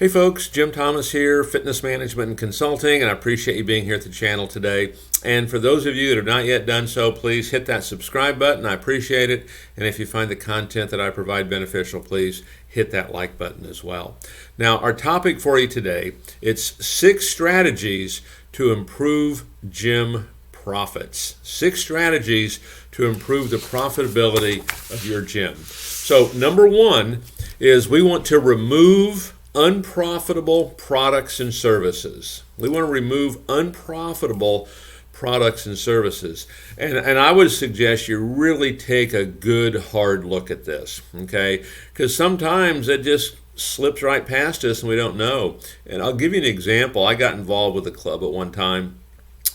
Hey folks, Jim Thomas here, Fitness Management and Consulting, and I appreciate you being here at the channel today. And for those of you that have not yet done so, please hit that subscribe button. I appreciate it. And if you find the content that I provide beneficial, please hit that like button as well. Now, our topic for you today, it's 6 strategies to improve gym profits. 6 strategies to improve the profitability of your gym. So, number 1 is we want to remove unprofitable products and services. We want to remove unprofitable products and services. And I would suggest you really take a good hard look at this, okay? Because sometimes it just slips right past us and we don't know. And I'll give you an example. I got involved with a club at one time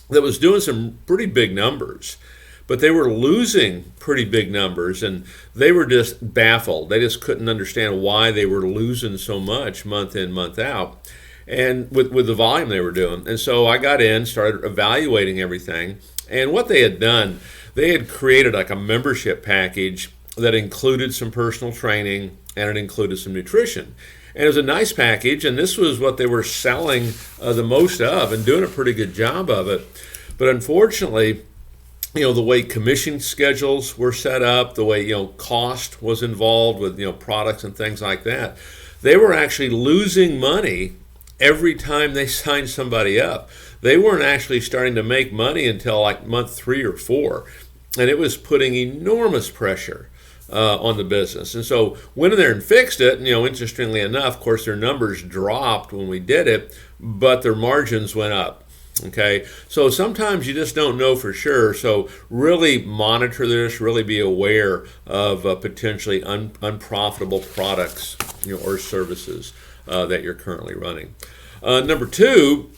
that was doing some pretty big numbers, but they were losing pretty big numbers, and they were just baffled. They just couldn't understand why they were losing so much month in, month out, and with the volume they were doing. And so I got in, started evaluating everything, and what they had done, they had created like a membership package that included some personal training and it included some nutrition. And it was a nice package, and this was what they were selling the most of and doing a pretty good job of it. But unfortunately, the way commission schedules were set up, the way, cost was involved with, products and things like that, they were actually losing money every time they signed somebody up. They weren't actually starting to make money until like month 3 or 4. And it was putting enormous pressure on the business. And so went in there and fixed it. And, interestingly enough, of course, their numbers dropped when we did it, but their margins went up. Okay, so sometimes you just don't know for sure. So really monitor this, really be aware of potentially unprofitable products or services that you're currently running. Number 2,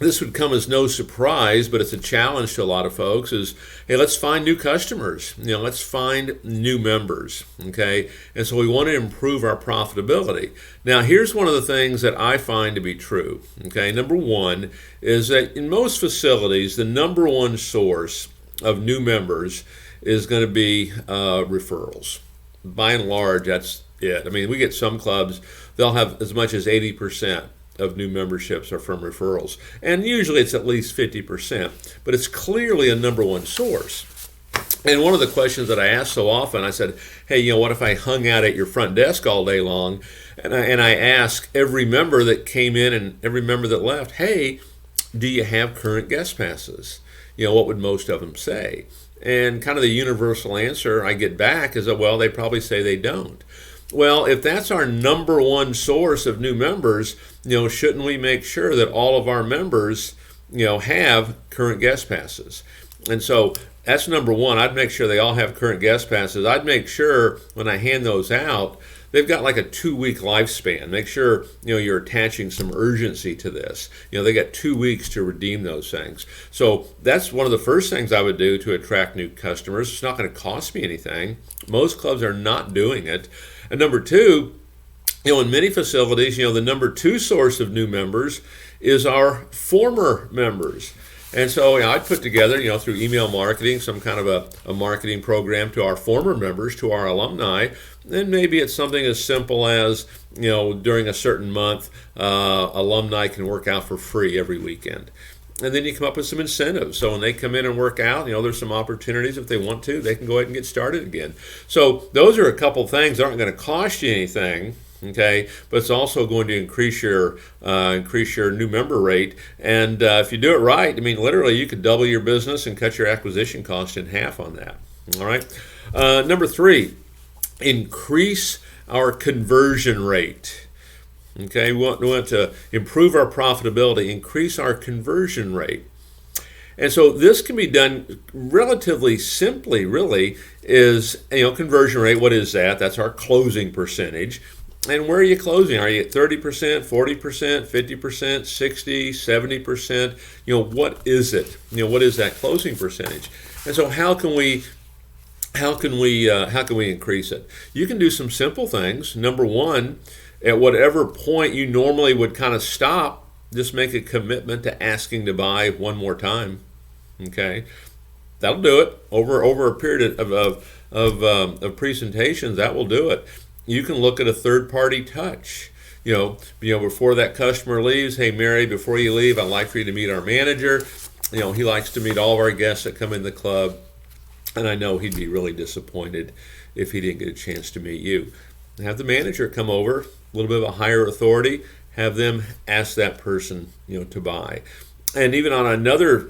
this would come as no surprise, but it's a challenge to a lot of folks, is, hey, let's find new customers. Let's find new members, okay? And so we want to improve our profitability. Now, here's one of the things that I find to be true, okay? Number 1 is that in most facilities, the number 1 source of new members is going to be referrals. By and large, that's it. I mean, we get some clubs, they'll have as much as 80% of new memberships are from referrals. And usually it's at least 50%, but it's clearly a number 1 source. And one of the questions that I ask so often, I said, hey, what if I hung out at your front desk all day long and I ask every member that came in and every member that left, hey, do you have current guest passes? What would most of them say? And kind of the universal answer I get back is that, well, they probably say they don't. Well, if that's our number 1 source of new members, shouldn't we make sure that all of our members, have current guest passes? And so that's number 1. I'd make sure they all have current guest passes. I'd make sure when I hand those out, they've got like a 2-week lifespan. Make sure, you're attaching some urgency to this. They got 2 weeks to redeem those things. So that's one of the first things I would do to attract new customers. It's not going to cost me anything. Most clubs are not doing it. And number 2, in many facilities, the number 2 source of new members is our former members. And so I'd put together, through email marketing, some kind of a marketing program to our former members, to our alumni. And maybe it's something as simple as, during a certain month, alumni can work out for free every weekend. And then you come up with some incentives. So when they come in and work out, there's some opportunities. If they want to, they can go ahead and get started again. So those are a couple things that aren't going to cost you anything, okay? But it's also going to increase your new member rate. And if you do it right, literally you could double your business and cut your acquisition cost in half on that. All right. Number 3, increase our conversion rate. Okay, we want to improve our profitability, increase our conversion rate. And so this can be done relatively simply, really, is, conversion rate. What is that? That's our closing percentage. And where are you closing? Are you at 30%, 40%, 50%, 60, 70%? What is it? What is that closing percentage? And so how can we increase it? You can do some simple things. Number 1, at whatever point you normally would kind of stop, just make a commitment to asking to buy one more time. Okay, that'll do it over a period of presentations. That will do it. You can look at a third-party touch. before that customer leaves, hey Mary, before you leave, I'd like for you to meet our manager. He likes to meet all of our guests that come in the club, and I know he'd be really disappointed if he didn't get a chance to meet you. Have the manager come over, a little bit of a higher authority, have them ask that person, to buy. And even on another,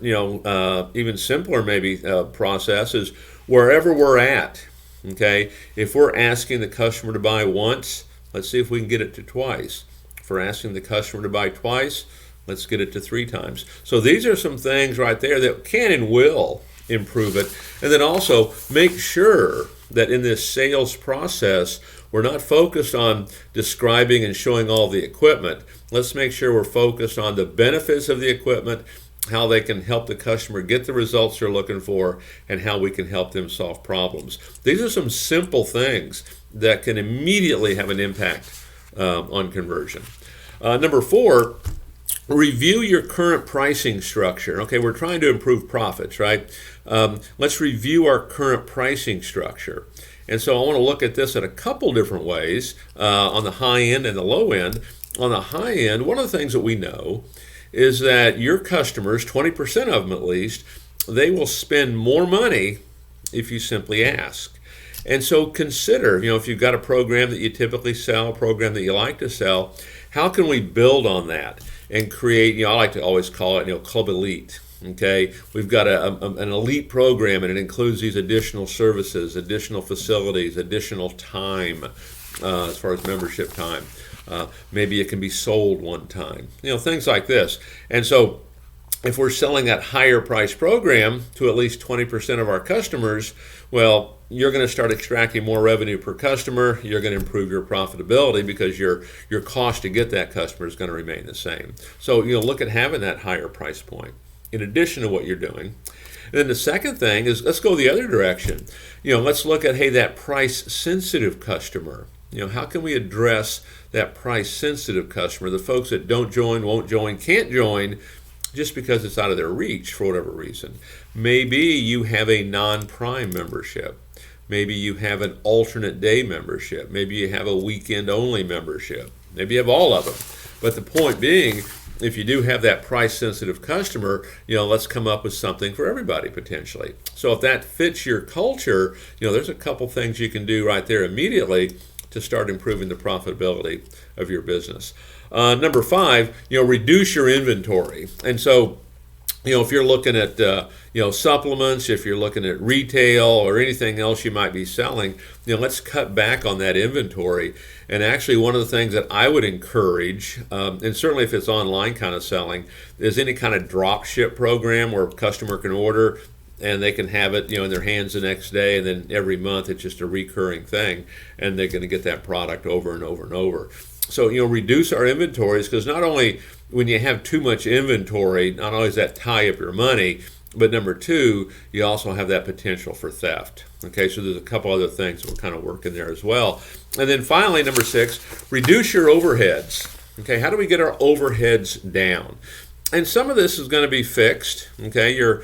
even simpler maybe process is wherever we're at, okay? If we're asking the customer to buy once, let's see if we can get it to twice. If we're asking the customer to buy twice, let's get it to 3 times. So these are some things right there that can and will improve it. And then also make sure that in this sales process, we're not focused on describing and showing all the equipment. Let's make sure we're focused on the benefits of the equipment, how they can help the customer get the results they're looking for, and how we can help them solve problems. These are some simple things that can immediately have an impact on conversion. Number 4, review your current pricing structure. Okay, we're trying to improve profits, right? Let's review our current pricing structure. And so I want to look at this in a couple different ways, on the high end and the low end. On the high end, one of the things that we know is that your customers, 20% of them at least, they will spend more money if you simply ask. And so consider, if you've got a program that you typically sell, a program that you like to sell, how can we build on that and create, I like to always call it, Club Elite. Okay, we've got an elite program, and it includes these additional services, additional facilities, additional time, as far as membership time. Maybe it can be sold one time, things like this. And so if we're selling that higher price program to at least 20% of our customers, well, you're going to start extracting more revenue per customer. You're going to improve your profitability because your cost to get that customer is going to remain the same. So look at having that higher price point in addition to what you're doing. And then the second thing is, let's go the other direction. Let's look at, hey, that price sensitive customer. How can we address that price sensitive customer, the folks that don't join, won't join, can't join just because it's out of their reach for whatever reason. Maybe you have a non-prime membership. Maybe you have an alternate day membership. Maybe you have a weekend only membership. Maybe you have all of them. But the point being, if you do have that price sensitive customer, let's come up with something for everybody potentially. So if that fits your culture, there's a couple things you can do right there immediately to start improving the profitability of your business. Number 5, reduce your inventory. And so, if you're looking at, supplements, if you're looking at retail or anything else you might be selling, let's cut back on that inventory. And actually, one of the things that I would encourage, and certainly if it's online kind of selling, is any kind of drop ship program where a customer can order and they can have it, in their hands the next day, and then every month it's just a recurring thing, and they're going to get that product over and over and over. So, reduce our inventories, because not only when you have too much inventory, not only does that tie up your money, but number 2, you also have that potential for theft. Okay, so there's a couple other things that we're kind of working there as well. And then finally, number 6, reduce your overheads. Okay, how do we get our overheads down? And some of this is going to be fixed. Okay, your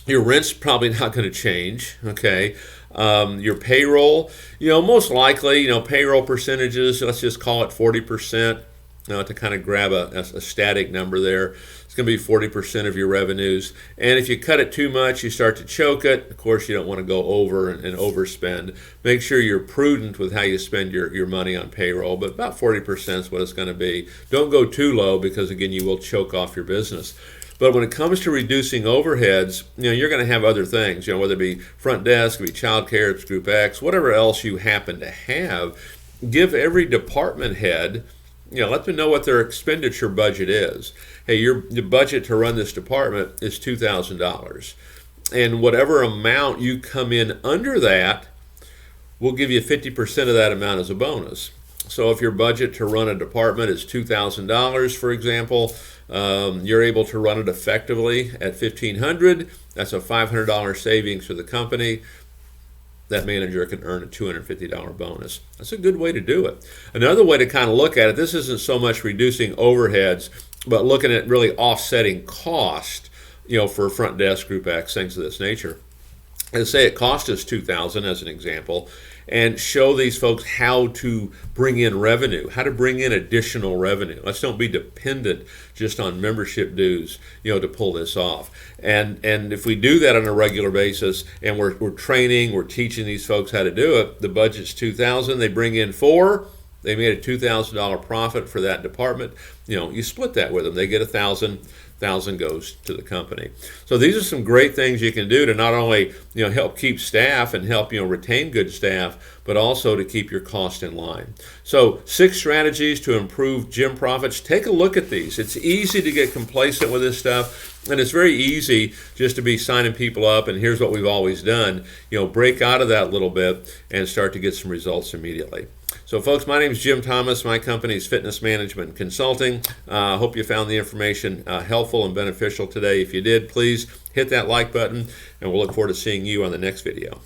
rent's probably not going to change. Okay, your payroll, most likely, payroll percentages, let's just call it 40%, to kind of grab a static number there. It's going to be 40% of your revenues. And if you cut it too much, you start to choke it. Of course, you don't want to go over and overspend. Make sure you're prudent with how you spend your money on payroll, but about 40% is what it's going to be. Don't go too low because, again, you will choke off your business. But when it comes to reducing overheads, you're going to have other things, whether it be front desk, it be child care, it's Group X, whatever else you happen to have. Give every department head, let them know what their expenditure budget is. Hey, your budget to run this department is $2,000. And whatever amount you come in under that, we'll give you 50% of that amount as a bonus. So if your budget to run a department is $2,000, for example, you're able to run it effectively at $1,500. That's a $500 savings for the company. That manager can earn a $250 bonus. That's a good way to do it. Another way to kind of look at it, this isn't so much reducing overheads, but looking at really offsetting cost, for front desk, Group X, things of this nature. And say it cost us $2,000 as an example, and show these folks how to bring in revenue, how to bring in additional revenue. Let's don't be dependent just on membership dues, to pull this off. And if we do that on a regular basis, and we're training, we're teaching these folks how to do it, the budget's $2,000, they bring in $4,000. They made a $2,000 profit for that department. You split that with them. They get $1,000 goes to the company. So these are some great things you can do to not only help keep staff and help retain good staff, but also to keep your cost in line. So 6 strategies to improve gym profits. Take a look at these. It's easy to get complacent with this stuff, and it's very easy just to be signing people up and here's what we've always done. Break out of that a little bit and start to get some results immediately. So folks, my name is Jim Thomas. My company is Fitness Management and Consulting. I hope you found the information helpful and beneficial today. If you did, please hit that like button, and we'll look forward to seeing you on the next video.